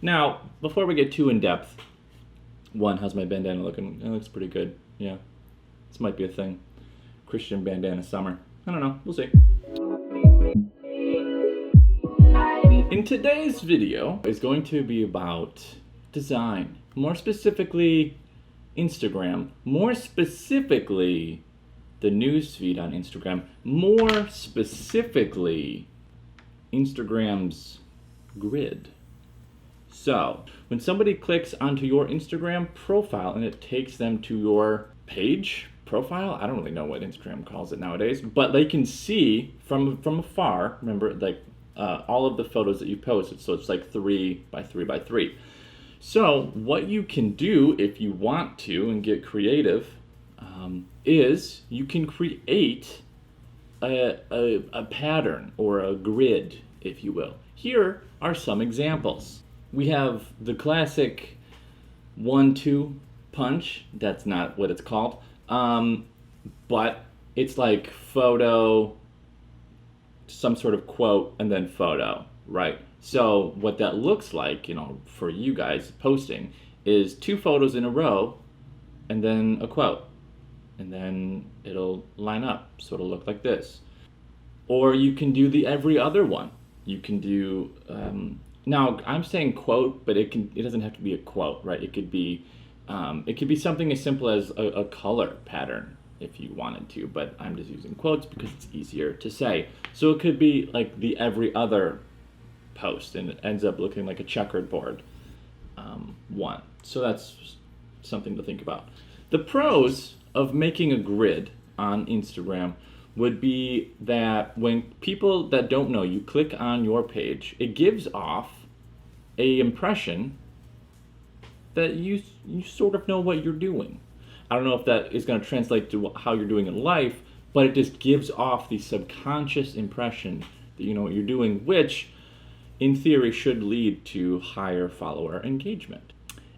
Now, before we get too in depth, one, how's my bandana looking? It looks pretty good. Yeah, this might be a thing. Christian bandana summer. I don't know. We'll see. In today's video is going to be about design. More specifically, Instagram. More specifically, the newsfeed on Instagram. More specifically, Instagram's grid. So, when somebody clicks onto your Instagram profile and it takes them to your page, profile, I don't really know what Instagram calls it nowadays, but they can see from afar, remember, like all of the photos that you posted, so it's like 3 by 3 by 3. So what you can do if you want to and get creative is you can create a pattern or a grid, if you will. Here are some examples. We have the classic 1-2 punch. That's not what it's called. But it's like photo, some sort of quote, and then photo, right? So what that looks like, for you guys posting, is 2 photos in a row, and then a quote. And then it'll line up, so it'll look like this. Or you can do the every other one. You can do, now I'm saying quote, but it doesn't have to be a quote, right? It could be something as simple as a color pattern if you wanted to, but I'm just using quotes because it's easier to say. So it could be like the every other post, and it ends up looking like a checkered board one. So that's something to think about. The pros of making a grid on Instagram would be that when people that don't know you click on your page, it gives off a impression that you sort of know what you're doing. I don't know if that is going to translate to how you're doing in life, but it just gives off the subconscious impression that you know what you're doing, which in theory should lead to higher follower engagement.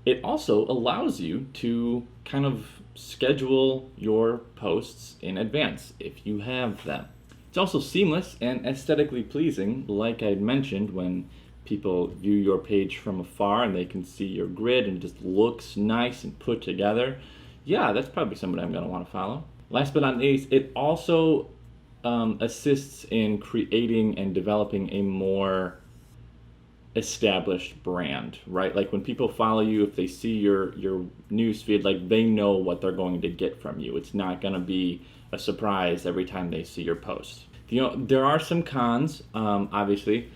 It also allows you to kind of schedule your posts in advance if you have them. It's also seamless and aesthetically pleasing, like I mentioned, when people view your page from afar and they can see your grid and it just looks nice and put together. Yeah, that's probably somebody I'm going to want to follow. Last but not least, it also assists in creating and developing a more established brand, right? Like when people follow you, if they see your news feed, like they know what they're going to get from you. It's not going to be a surprise every time they see your post. There are some cons, obviously,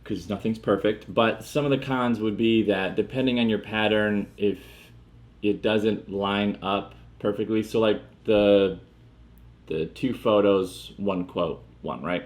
because nothing's perfect, but some of the cons would be that depending on your pattern, if it doesn't line up perfectly, so like the 2 photos, 1 quote, 1, right?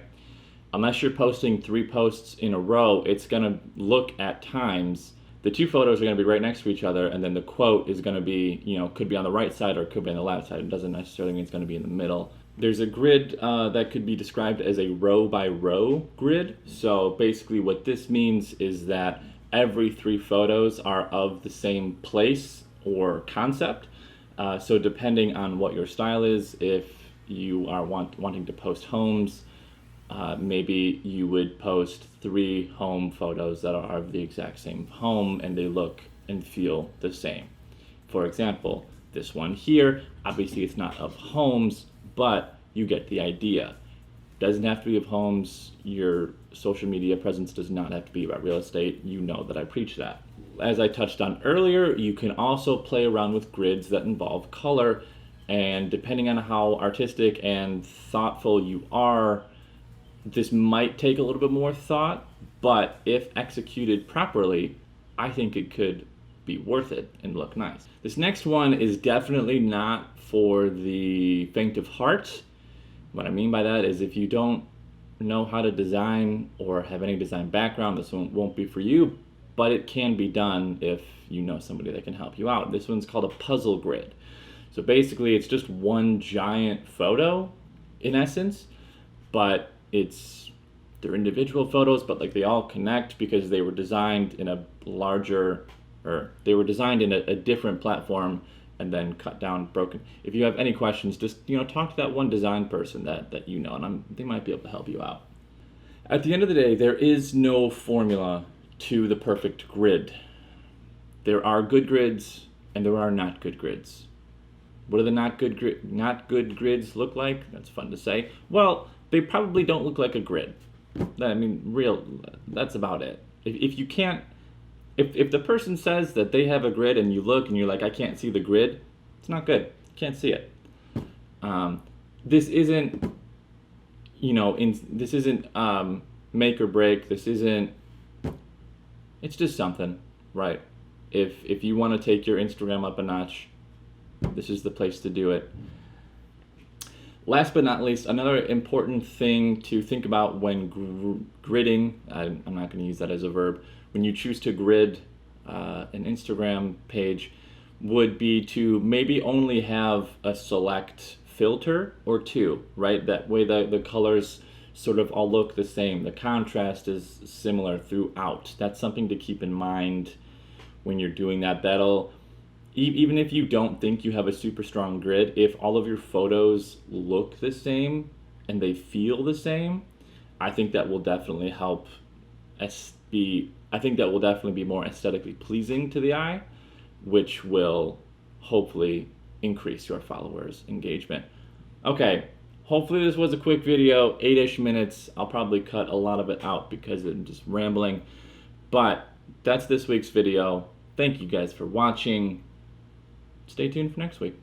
Unless you're posting 3 posts in a row, it's going to look at times, the 2 photos are going to be right next to each other, and then the quote is going to be, could be on the right side or it could be on the left side. It doesn't necessarily mean it's going to be in the middle. There's a grid that could be described as a row by row grid. So basically what this means is that every 3 photos are of the same place or concept. So depending on what your style is, if you are wanting to post homes, maybe you would post 3 home photos that are of the exact same home and they look and feel the same. For example, this one here, obviously it's not of homes, but you get the idea. Doesn't have to be of homes. Your social media presence does not have to be about real estate. You know that I preach that. As I touched on earlier, you can also play around with grids that involve color, and depending on how artistic and thoughtful you are, this might take a little bit more thought, but if executed properly, I think it could be worth it and look nice. This next one is definitely not for the faint of heart. What I mean by that is if you don't know how to design or have any design background, this one won't be for you, but it can be done if you know somebody that can help you out. This one's called a puzzle grid. So basically it's just one giant photo in essence, but they're individual photos, but like they all connect because they were designed in a different platform and then cut down, broken. If you have any questions, just talk to that one design person that and they might be able to help you out. At the end of the day, there is no formula to the perfect grid. There are good grids and there are not good grids. What do the not good grids look like? That's fun to say. Well, they probably don't look like a grid. I mean, that's about it. If you can't, if the person says that they have a grid and you look and you're like, I can't see the grid, it's not good. You can't see it. This isn't, this isn't make or break. This isn't, it's just something, right? If you want to take your Instagram up a notch, this is the place to do it. Last but not least, another important thing to think about when gridding, I'm not going to use that as a verb, when you choose to grid an Instagram page, would be to maybe only have a select filter or two, right? That way the colors sort of all look the same. The contrast is similar throughout. That's something to keep in mind when you're doing that. That'll, even if you don't think you have a super strong grid, if all of your photos look the same and they feel the same, I think that will definitely help I think that will definitely be more aesthetically pleasing to the eye, which will hopefully increase your followers' engagement. Okay, hopefully this was a quick video, 8-ish minutes. I'll probably cut a lot of it out because I'm just rambling, but that's this week's video. Thank you guys for watching. Stay tuned for next week.